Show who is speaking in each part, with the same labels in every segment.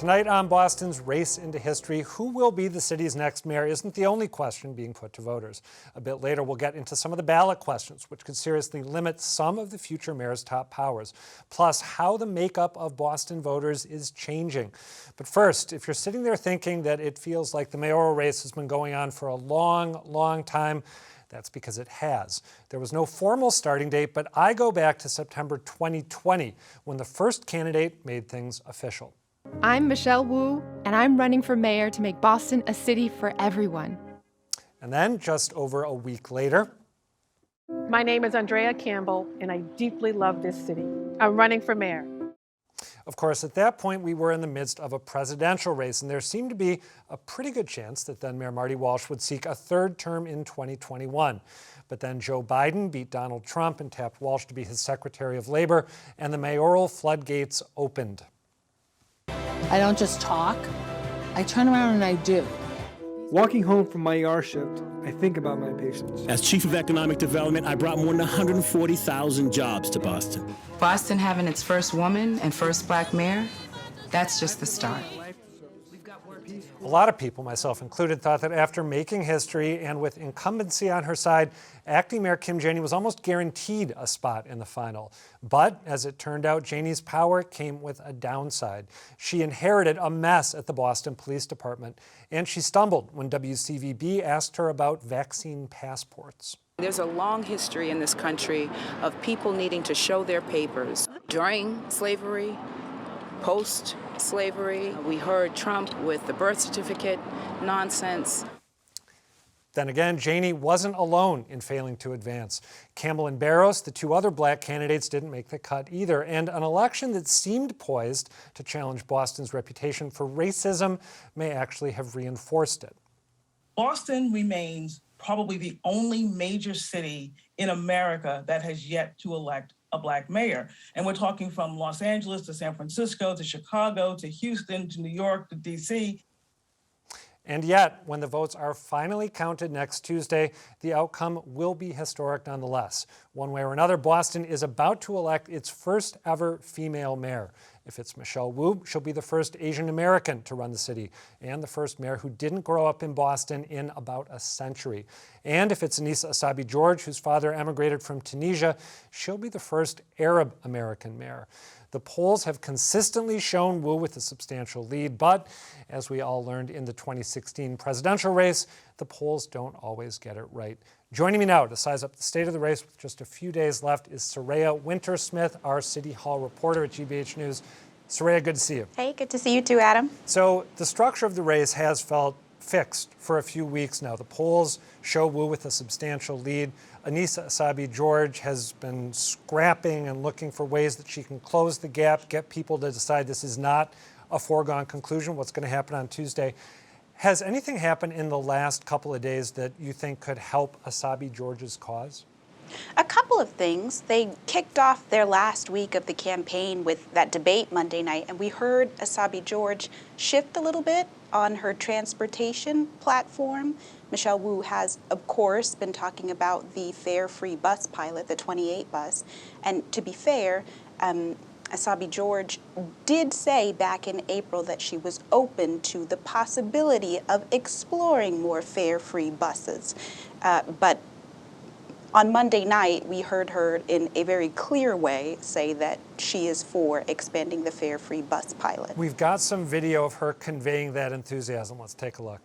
Speaker 1: Tonight on Boston's Race into History, who will be the city's next mayor isn't the only question being put to voters. A bit later, we'll get into some of the ballot questions, which could seriously limit some of the future mayor's top powers, plus how the makeup of Boston voters is changing. But first, if you're sitting there thinking that it feels like the mayoral race has been going on for a long, long time, that's because it has. There was no formal starting date, but I go back to September 2020, when the first candidate made things official.
Speaker 2: I'm Michelle Wu, and I'm running for mayor to make Boston a city for everyone.
Speaker 1: And then, just over a week later,
Speaker 3: my name is Andrea Campbell, and I deeply love this city. I'm running for mayor.
Speaker 1: Of course, at that point, we were in the midst of a presidential race, and there seemed to be a pretty good chance that then Mayor Marty Walsh would seek a third term in 2021. But then Joe Biden beat Donald Trump and tapped Walsh to be his Secretary of Labor, and the mayoral floodgates opened.
Speaker 4: I don't just talk, I turn around and I do.
Speaker 5: Walking home from my ER shift, I think about my patients.
Speaker 6: As Chief of Economic Development, I brought more than 140,000 jobs to Boston.
Speaker 7: Boston having its first woman and first black mayor, that's just the start.
Speaker 1: A lot of people, myself included, thought that after making history and with incumbency on her side, acting Mayor Kim Janey was almost guaranteed a spot in the final. But as it turned out, Janey's power came with a downside. She inherited a mess at the Boston Police Department, and she stumbled when WCVB asked her about vaccine passports.
Speaker 7: There's a long history in this country of people needing to show their papers during slavery, post-slavery. We heard Trump with the birth certificate nonsense.
Speaker 1: Then again, Janey wasn't alone in failing to advance. Campbell and Barros, the two other black candidates, didn't make the cut either. And an election that seemed poised to challenge Boston's reputation for racism may actually have reinforced it.
Speaker 8: Boston remains probably the only major city in America that has yet to elect a black mayor. And we're talking from Los Angeles to San Francisco to Chicago to Houston to New York to DC.
Speaker 1: And yet, when the votes are finally counted next Tuesday, the outcome will be historic nonetheless. One way or another, Boston is about to elect its first ever female mayor. If it's Michelle Wu, she'll be the first Asian American to run the city and the first mayor who didn't grow up in Boston in about a century. And if it's Anissa Essabi-George, whose father emigrated from Tunisia, she'll be the first Arab American mayor. The polls have consistently shown Wu with a substantial lead, but as we all learned in the 2016 presidential race, the polls don't always get it right. Joining me now to size up the state of the race with just a few days left is Saraya Wintersmith, our City Hall reporter at GBH News. Saraya, good to see you.
Speaker 9: Hey, good to see you too, Adam.
Speaker 1: So the structure of the race has felt fixed for a few weeks now. The polls show Wu with a substantial lead. Anissa Essabi-George has been scrapping and looking for ways that she can close the gap, get people to decide this is not a foregone conclusion, what's going to happen on Tuesday. Has anything happened in the last couple of days that you think could help Essabi-George's cause?
Speaker 9: A couple of things. They kicked off their last week of the campaign with that debate Monday night, and we heard Essabi-George shift a little bit on her transportation platform. Michelle Wu has, of course, been talking about the fare-free bus pilot, the 28 bus. And to be fair, Essabi-George did say back in April that she was open to the possibility of exploring more fare-free buses. But on Monday night, we heard her in a very clear way say that she is for expanding the fare-free bus pilot.
Speaker 1: We've got some video of her conveying that enthusiasm. Let's take a look.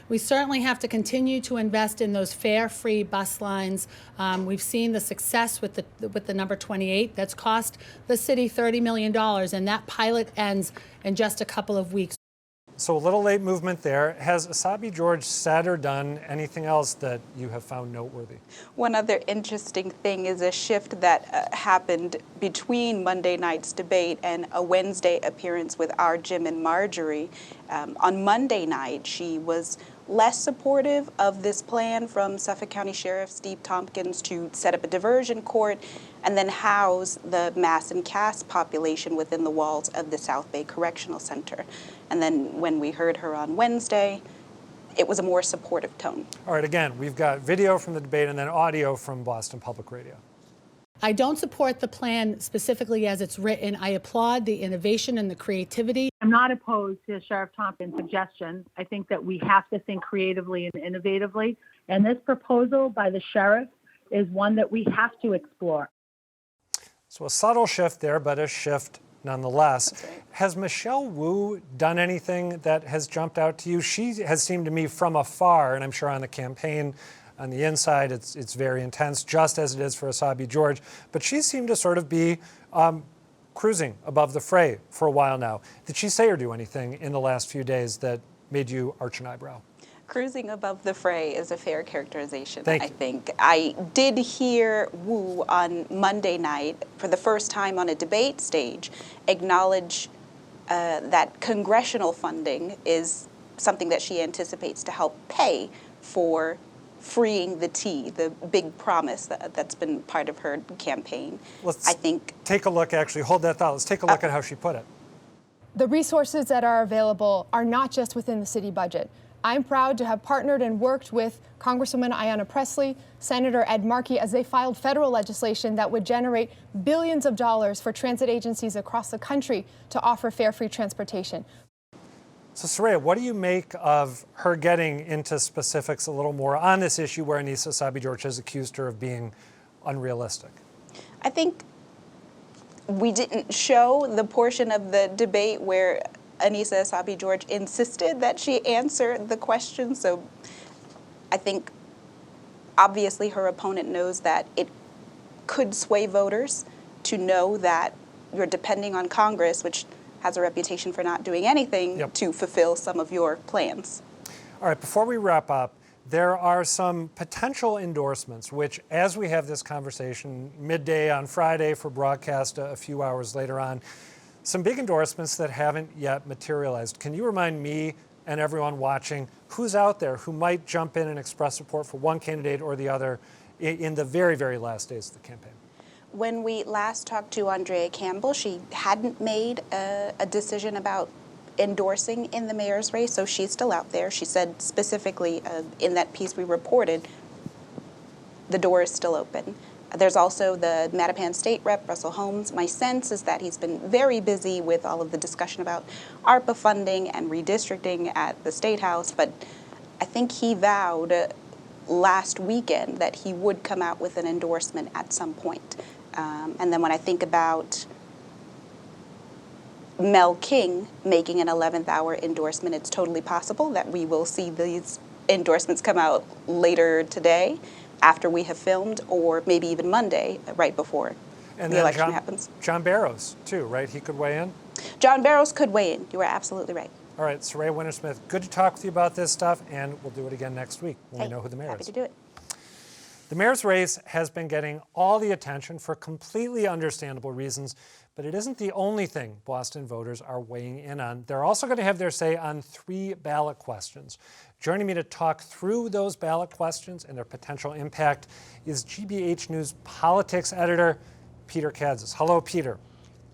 Speaker 4: We certainly have to continue to invest in those fare-free bus lines. We've seen the success with the number 28. That's cost the city $30 million, and that pilot ends in just a couple of weeks.
Speaker 1: So a little late movement there. Has Essabi-George said or done anything else that you have found noteworthy?
Speaker 9: One other interesting thing is a shift that happened between Monday night's debate and a Wednesday appearance with our Jim and Marjorie. On Monday night, she was less supportive of this plan from Suffolk County Sheriff Steve Tompkins to set up a diversion court and then house the mass and cast population within the walls of the South Bay Correctional Center. And then when we heard her on Wednesday, it was a more supportive tone.
Speaker 1: All right, again, we've got video from the debate and then audio from Boston Public Radio.
Speaker 4: I don't support the plan specifically as it's written. I applaud the innovation and the creativity.
Speaker 10: I'm not opposed to Sheriff Tompkins' suggestion. I think that we have to think creatively and innovatively. And this proposal by the sheriff is one that we have to explore.
Speaker 1: So a subtle shift there, but a shift nonetheless.
Speaker 9: That's right.
Speaker 1: Has Michelle Wu done anything that has jumped out to you? She has seemed to me from afar, and I'm sure on the campaign, on the inside, it's very intense, just as it is for Asabi George. But she seemed to sort of be cruising above the fray for a while now. Did she say or do anything in the last few days that made you arch an eyebrow?
Speaker 9: Cruising above the fray is a fair characterization,
Speaker 1: Thank
Speaker 9: I
Speaker 1: you.
Speaker 9: think. I did hear Wu on Monday night, for the first time on a debate stage, acknowledge that congressional funding is something that she anticipates to help pay for freeing the tea, the big promise that's been part of her campaign.
Speaker 1: Let's take a look, actually, hold that thought. Let's take a look at how she put it.
Speaker 2: The resources that are available are not just within the city budget. I'm proud to have partnered and worked with Congresswoman Ayanna Pressley, Senator Ed Markey, as they filed federal legislation that would generate billions of dollars for transit agencies across the country to offer fare free transportation.
Speaker 1: So Saraya, what do you make of her getting into specifics a little more on this issue where Anissa Asabi-George has accused her of being unrealistic?
Speaker 9: I think we didn't show the portion of the debate where Anissa Asabi-George insisted that she answer the question. So I think obviously her opponent knows that it could sway voters to know that you're depending on Congress, which has a reputation for not doing anything to fulfill some of your plans.
Speaker 1: All right, before we wrap up, there are some potential endorsements, which as we have this conversation midday on Friday for broadcast a few hours later on, some big endorsements that haven't yet materialized. Can you remind me and everyone watching who's out there who might jump in and express support for one candidate or the other in the very, very last days of the campaign?
Speaker 9: When we last talked to Andrea Campbell, she hadn't made a decision about endorsing in the mayor's race, so she's still out there. She said specifically in that piece we reported, the door is still open. There's also the Mattapan State Rep, Russell Holmes. My sense is that he's been very busy with all of the discussion about ARPA funding and redistricting at the State House, but I think he vowed last weekend that he would come out with an endorsement at some point. And then when I think about Mel King making an 11th hour endorsement, it's totally possible that we will see these endorsements come out later today, after we have filmed, or maybe even Monday, right before the election happens.
Speaker 1: John Barrows, too, right? He could weigh in?
Speaker 9: John Barrows could weigh in. You are absolutely right.
Speaker 1: All right, Saraya Wintersmith, good to talk with you about this stuff, and we'll do it again next week when we know who the mayor
Speaker 9: happy
Speaker 1: is.
Speaker 9: to do it.
Speaker 1: The mayor's race has been getting all the attention for completely understandable reasons, but it isn't the only thing Boston voters are weighing in on. They're also going to have their say on 3 ballot questions. Joining me to talk through those ballot questions and their potential impact is GBH News politics editor Peter Kadzis. Hello, Peter.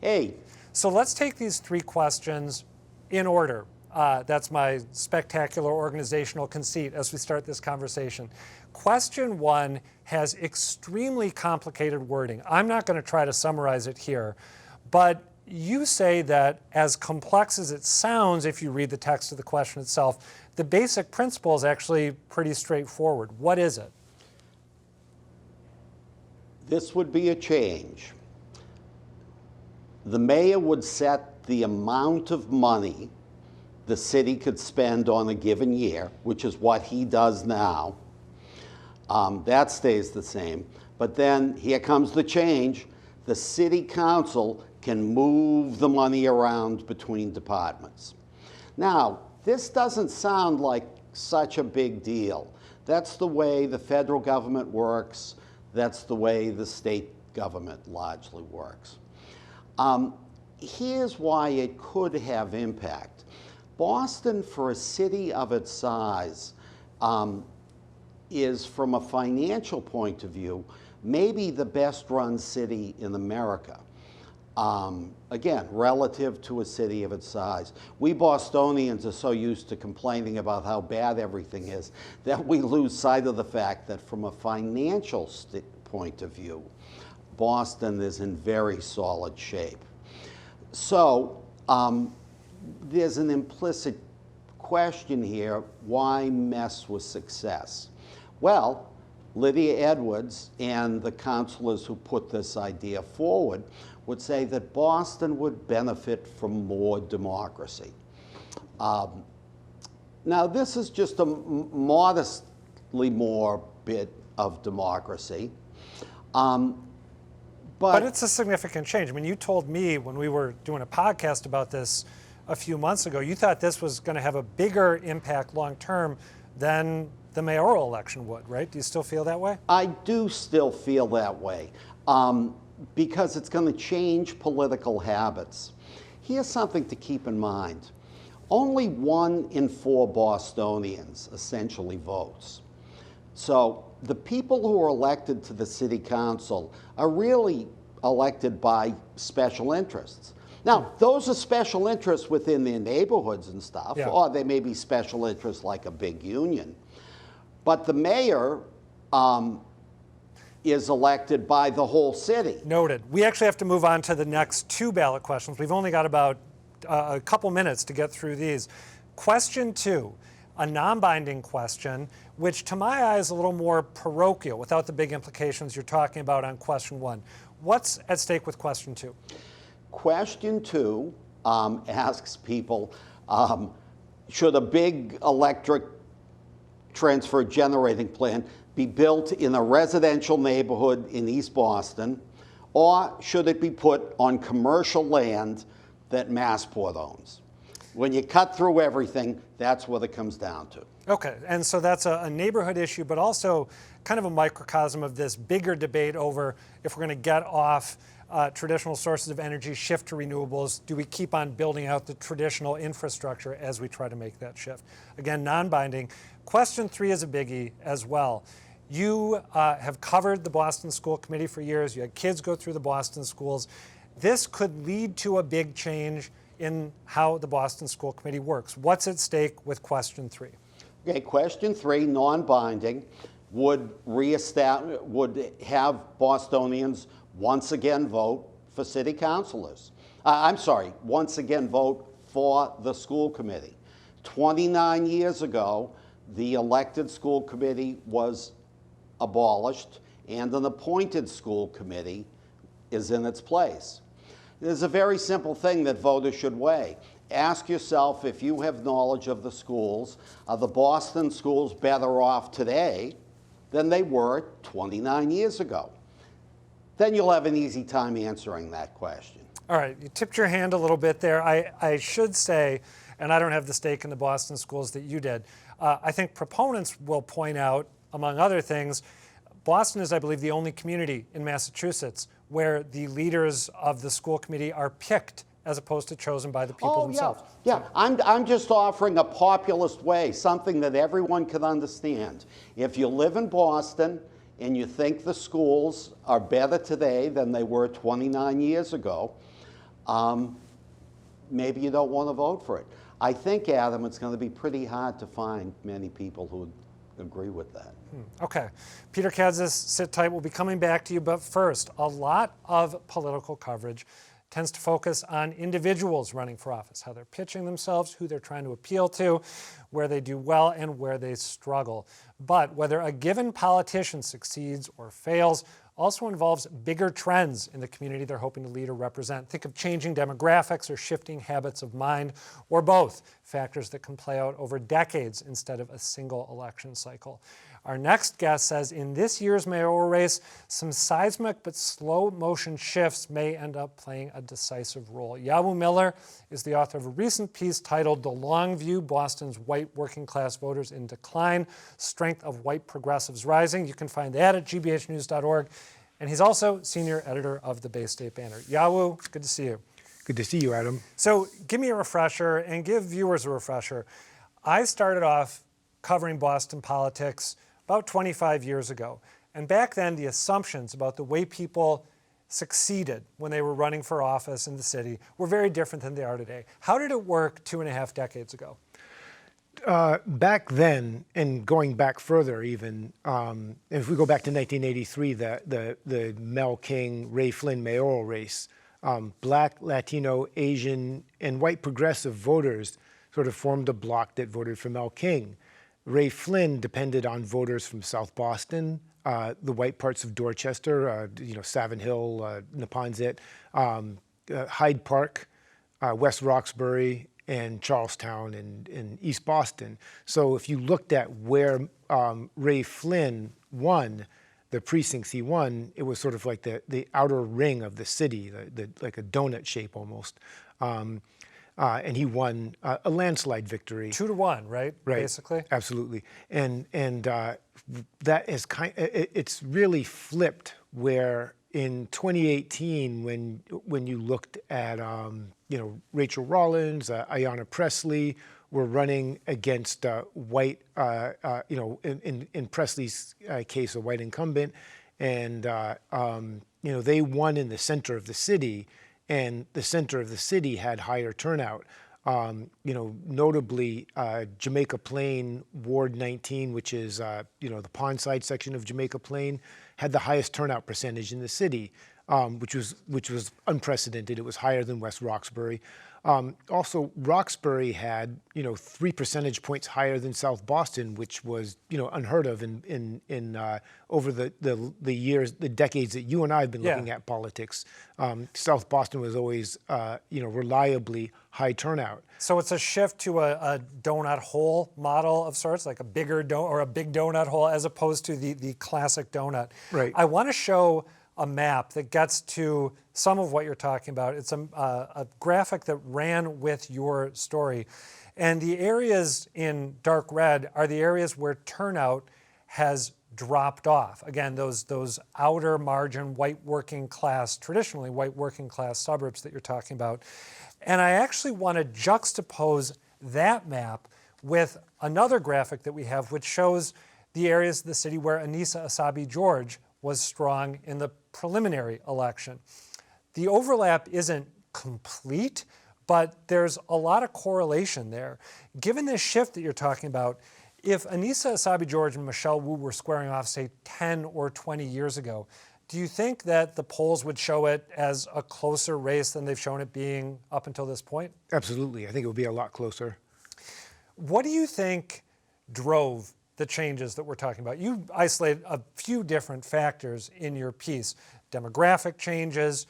Speaker 11: Hey.
Speaker 1: So let's take these 3 questions in order. That's my spectacular organizational conceit as we start this conversation. Question 1 has extremely complicated wording. I'm not going to try to summarize it here, but you say that as complex as it sounds if you read the text of the question itself, the basic principle is actually pretty straightforward. What is it?
Speaker 11: This would be a change. The mayor would set the amount of money the city could spend on a given year, which is what he does now. That stays the same. But then here comes the change. The city council can move the money around between departments. Now, this doesn't sound like such a big deal. That's the way the federal government works. That's the way the state government largely works. Here's why it could have impact. Boston, for a city of its size, is, from a financial point of view, maybe the best run city in America. Again, relative to a city of its size. We Bostonians are so used to complaining about how bad everything is that we lose sight of the fact that from a financial point of view, Boston is in very solid shape. So there's an implicit question here, why mess with success? Well, Lydia Edwards and the councilors who put this idea forward would say that Boston would benefit from more democracy. Now, this is just a modestly more bit of democracy.
Speaker 1: But it's a significant change. I mean, you told me when we were doing a podcast about this a few months ago, you thought this was going to have a bigger impact long term than the mayoral election would, right? Do you still feel that way?
Speaker 11: I do still feel that way because it's going to change political habits. Here's something to keep in mind. Only 1 in 4 Bostonians essentially votes. So the people who are elected to the city council are really elected by special interests. Now, those are special interests within their neighborhoods and stuff, or they may be special interests like a big union. But the mayor is elected by the whole city.
Speaker 1: Noted. We actually have to move on to the next 2 ballot questions. We've only got about a couple minutes to get through these. Question 2, a non-binding question, which to my eye is a little more parochial without the big implications you're talking about on question 1. What's at stake with question 2?
Speaker 11: Question 2 asks people, should a big electric transfer generating plant be built in a residential neighborhood in East Boston, or should it be put on commercial land that Massport owns? When you cut through everything, that's what it comes down to.
Speaker 1: Okay, and so that's a neighborhood issue, but also kind of a microcosm of this bigger debate over if we're going to get off traditional sources of energy, shift to renewables. Do we keep on building out the traditional infrastructure as we try to make that shift? Again, non-binding. Question 3 is a biggie as well. You have covered the Boston School Committee for years. You had kids go through the Boston schools. This could lead to a big change in how the Boston School Committee works. What's at stake with question 3?
Speaker 11: Okay, question 3, non-binding, would have Bostonians once again vote for city councilors. Once again vote for the school committee. 29 years ago, the elected school committee was abolished and an appointed school committee is in its place. There's a very simple thing that voters should weigh. Ask yourself, if you have knowledge of the schools, are the Boston schools better off today than they were 29 years ago? Then you'll have an easy time answering that question.
Speaker 1: All right, you tipped your hand a little bit there. I should say, and I don't have the stake in the Boston schools that you did, I think proponents will point out, among other things, Boston is, I believe, the only community in Massachusetts where the leaders of the school committee are picked as opposed to chosen by the people themselves.
Speaker 11: Yeah, I'm just offering a populist way, something that everyone can understand. If you live in Boston and you think the schools are better today than they were 29 years ago, maybe you don't want to vote for it. I think, Adam, it's going to be pretty hard to find many people who would agree with that.
Speaker 1: Okay. Peter Kadzis, sit tight. We'll be coming back to you. But first, a lot of political coverage tends to focus on individuals running for office, how they're pitching themselves, who they're trying to appeal to, where they do well and where they struggle. But whether a given politician succeeds or fails also involves bigger trends in the community they're hoping to lead or represent. Think of changing demographics or shifting habits of mind, or both, factors that can play out over decades instead of a single election cycle. Our next guest says in this year's mayoral race, some seismic but slow motion shifts may end up playing a decisive role. Yawu Miller is the author of a recent piece titled The Long View, Boston's White Working Class Voters in Decline, Strength of White Progressives Rising. You can find that at gbhnews.org. And he's also senior editor of the Bay State Banner. Yawu, good to see you.
Speaker 5: Good to see you, Adam.
Speaker 1: So give me a refresher and give viewers a refresher. I started off covering Boston politics about 25 years ago. And back then, the assumptions about the way people succeeded when they were running for office in the city were very different than they are today. How did it work 2.5 decades ago?
Speaker 12: Back then, and going back further even, if we go back to 1983, the Mel King, Ray Flynn mayoral race, Black, Latino, Asian, and white progressive voters sort of formed a bloc that voted for Mel King. Ray Flynn depended on voters from South Boston, the white parts of Dorchester, Savin Hill, Neponset, Hyde Park, West Roxbury, and Charlestown and East Boston. So if you looked at where Ray Flynn won, the precincts he won, it was sort of like the outer ring of the city, like a donut shape almost. And he won a landslide victory.
Speaker 1: 2-1, right?
Speaker 12: Right.
Speaker 1: Basically.
Speaker 12: Absolutely. And that is it's really flipped where in 2018, when you looked at Rachel Rollins, Ayanna Pressley were running against white, in Presley's case, a white incumbent, and they won in the center of the city, and the center of the city had higher turnout. Notably, Jamaica Plain, Ward 19, which is the Pondside section of Jamaica Plain, had the highest turnout percentage in the city, which was unprecedented. It was higher than West Roxbury. Also, Roxbury had 3 percentage points higher than South Boston, which was unheard of in over the years, the decades that you and I have been looking at politics. South Boston was always reliably high turnout.
Speaker 1: So it's a shift to a donut hole model of sorts, like a bigger or a big donut hole, as opposed to the classic donut.
Speaker 12: Right.
Speaker 1: I want to show a map that gets to some of what you're talking about. It's a graphic that ran with your story. And the areas in dark red are the areas where turnout has dropped off. Again, those outer margin white working class, traditionally white working class suburbs that you're talking about. And I actually want to juxtapose that map with another graphic that we have, which shows the areas of the city where Anissa Essaibi-George was strong in the preliminary election. The overlap isn't complete, but there's a lot of correlation there. Given this shift that you're talking about, if Anissa Essaibi-George and Michelle Wu were squaring off, say, 10 or 20 years ago, do you think that the polls would show it as a closer race than they've shown it being up until this point?
Speaker 12: Absolutely. I think it would be a lot closer.
Speaker 1: What do you think drove the changes that we're talking about? You isolate a few different factors in your piece: demographic changes,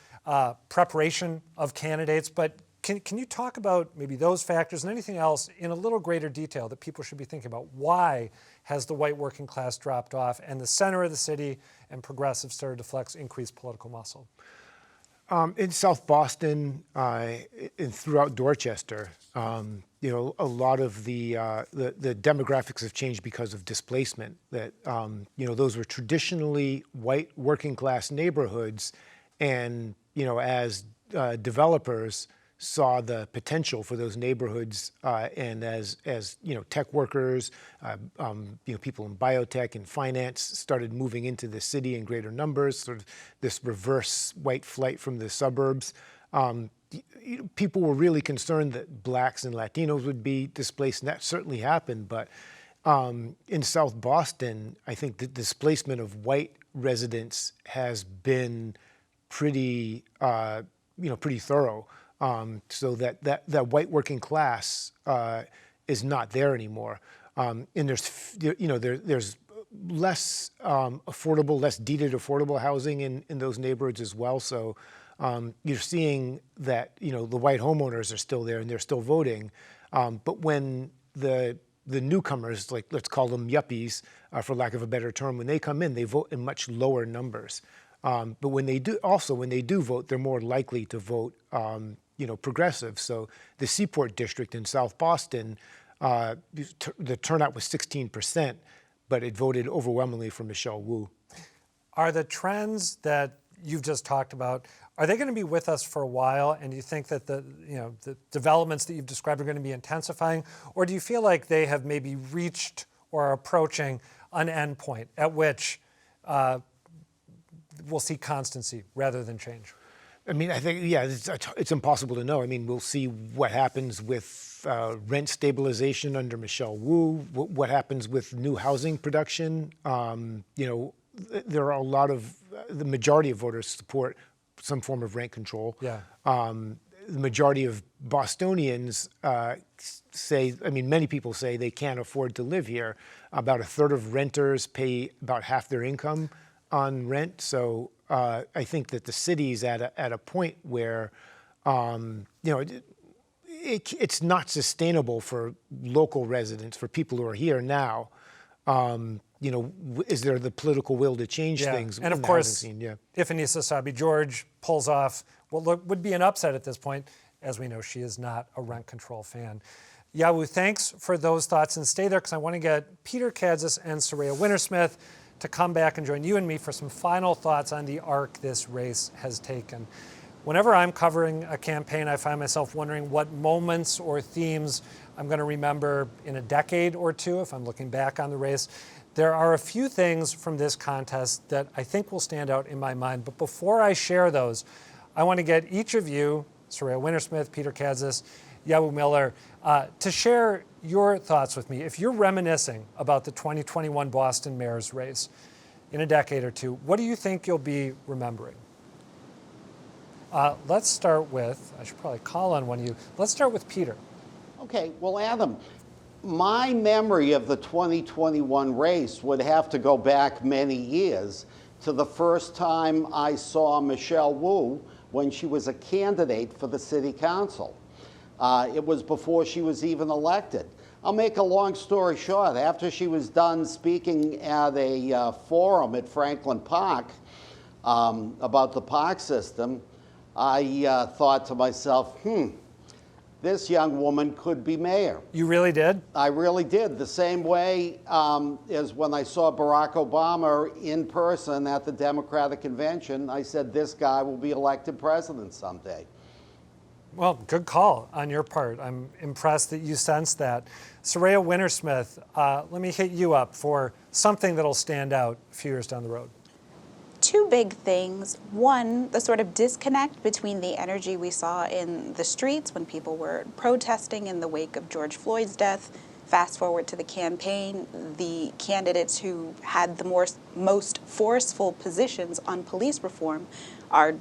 Speaker 1: preparation of candidates, but can you talk about maybe those factors and anything else in a little greater detail that people should be thinking about? Why has the white working class dropped off and the center of the city and progressives started to flex increased political muscle?
Speaker 12: In South Boston and throughout Dorchester, a lot of the demographics have changed because of displacement. That those were traditionally white working class neighborhoods, and as developers saw the potential for those neighborhoods, and as tech workers, people in biotech and finance started moving into the city in greater numbers, sort of this reverse white flight from the suburbs. People were really concerned that blacks and Latinos would be displaced, and that certainly happened. But in South Boston, I think the displacement of white residents has been pretty thorough. So that white working class is not there anymore, and there's less affordable, less deeded affordable housing in those neighborhoods as well. So you're seeing that the white homeowners are still there and they're still voting, but when the newcomers, like let's call them yuppies, for lack of a better term, when they come in, they vote in much lower numbers. But when they do vote, they're more likely to vote progressive. So the Seaport District in South Boston, the turnout was 16%, but it voted overwhelmingly for Michelle Wu.
Speaker 1: Are the trends that you've just talked about, are they going to be with us for a while? And do you think that the developments that you've described are going to be intensifying? Or do you feel like they have maybe reached or are approaching an endpoint at which we'll see constancy rather than change?
Speaker 12: I mean, I think, yeah, it's impossible to know. I mean, we'll see what happens with rent stabilization under Michelle Wu, what happens with new housing production. There are a lot of, the majority of voters support some form of rent control.
Speaker 1: Yeah.
Speaker 12: The majority of Bostonians say, I mean, many people say they can't afford to live here. About a third of renters pay about half their income on rent. So I think that the city's at a point where, it's not sustainable for local residents, for people who are here now. Is there the political will to change things?
Speaker 1: And of course, if Anissa Sabi-George pulls off what would be an upset at this point, as we know, she is not a rent control fan. Yawu, thanks for those thoughts, and stay there because I want to get Peter Kadzis and Saraya Wintersmith to come back and join you and me for some final thoughts on the arc this race has taken. Whenever I'm covering a campaign, I find myself wondering what moments or themes I'm going to remember in a decade or two if I'm looking back on the race. There are a few things from this contest that I think will stand out in my mind, but before I share those, I want to get each of you, Saraya Wintersmith, Peter Kadzis, Yawu Miller, to share your thoughts with me. If you're reminiscing about the 2021 Boston mayor's race in a decade or two, what do you think you'll be remembering? Let's start with, I should probably call on one of you. Let's start with Peter.
Speaker 11: Okay, well, Adam, my memory of the 2021 race would have to go back many years to the first time I saw Michelle Wu when she was a candidate for the city council. It was before she was even elected. I'll make a long story short. After she was done speaking at a forum at Franklin Park about the park system, I thought to myself, this young woman could be mayor.
Speaker 1: You really did?
Speaker 11: I really did. The same way as when I saw Barack Obama in person at the Democratic convention, I said, this guy will be elected president someday.
Speaker 1: Well, good call on your part. I'm impressed that you sensed that. Saraya Wintersmith, let me hit you up for something that'll stand out a few years down the road.
Speaker 9: Two big things. One, the sort of disconnect between the energy we saw in the streets when people were protesting in the wake of George Floyd's death. Fast forward to the campaign, the candidates who had the most forceful positions on police reform are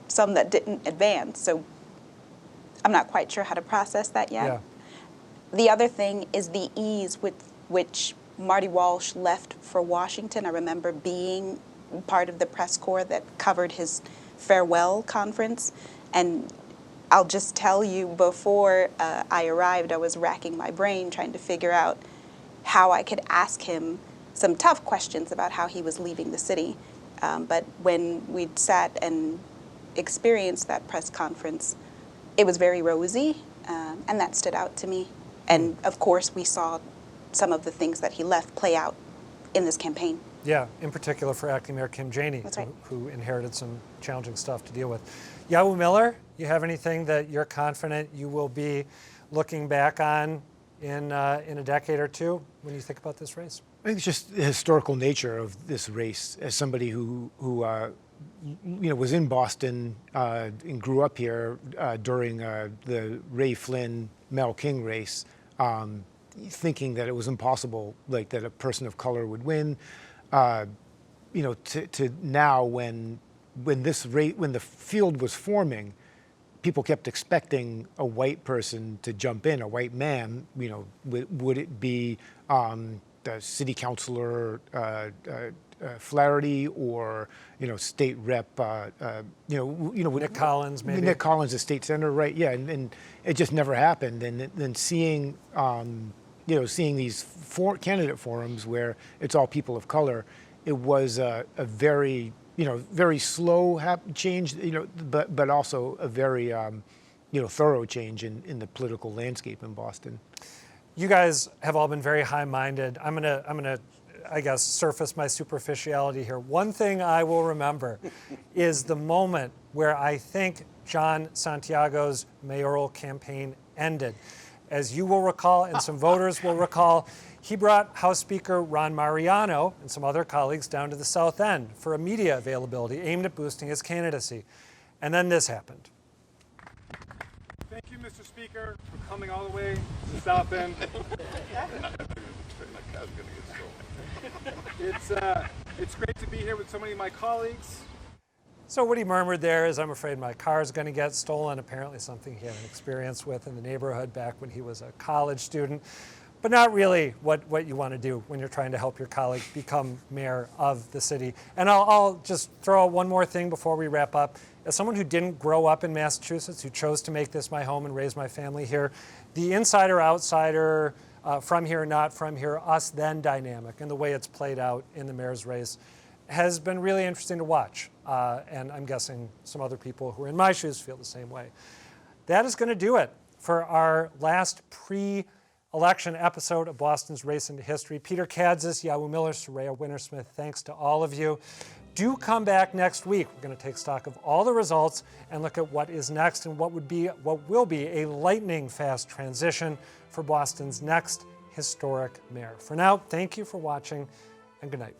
Speaker 9: some that didn't advance. So I'm not quite sure how to process that yet.
Speaker 1: Yeah.
Speaker 9: The other thing is the ease with which Marty Walsh left for Washington. I remember being part of the press corps that covered his farewell conference. And I'll just tell you, before I arrived, I was racking my brain trying to figure out how I could ask him some tough questions about how he was leaving the city. But when we'd sat and experienced that press conference, it was very rosy, and that stood out to me. And of course, we saw some of the things that he left play out in this campaign.
Speaker 1: Yeah, in particular for acting Mayor Kim Janey,
Speaker 9: That's right.
Speaker 1: who inherited some challenging stuff to deal with. Yawu Miller, you have anything that you're confident you will be looking back on in a decade or two when you think about this race?
Speaker 12: I think it's just the historical nature of this race. As somebody who was in Boston and grew up here during the Ray Flynn, Mel King race, thinking that it was impossible, like that a person of color would win. To now when the field was forming, people kept expecting a white person to jump in, a white man. Would it be the city councilor Flaherty or state rep
Speaker 1: Nick Collins, maybe.
Speaker 12: Nick Collins, the state senator, right? Yeah, and it just never happened. And then seeing seeing these candidate forums where it's all people of color, it was a very very slow change, but also a very thorough change in the political landscape in Boston.
Speaker 1: You guys have all been very high-minded. I'm gonna, I guess, surface my superficiality here. One thing I will remember is the moment where I think John Santiago's mayoral campaign ended. As you will recall, and some voters will recall, he brought House Speaker Ron Mariano and some other colleagues down to the South End for a media availability aimed at boosting his candidacy. And then this happened.
Speaker 13: Thank you, Mr. Speaker, for coming all the way to the South End. It's great to be here with so many of my colleagues.
Speaker 1: So what he murmured there is, I'm afraid my car is going to get stolen, apparently something he had an experience with in the neighborhood back when he was a college student, but not really what you want to do when you're trying to help your colleague become mayor of the city. And I'll just throw out one more thing before we wrap up. As someone who didn't grow up in Massachusetts, who chose to make this my home and raise my family here, the insider-outsider, from here, not from here, us-then dynamic and the way it's played out in the mayor's race has been really interesting to watch. And I'm guessing some other people who are in my shoes feel the same way. That is going to do it for our last pre-election episode of Boston's Race into History. Peter Kadzis, Yawu Miller, Saraya, Wintersmith, thanks to all of you. Do come back next week. We're going to take stock of all the results and look at what is next and what will be a lightning fast transition for Boston's next historic mayor. For now, thank you for watching and good night.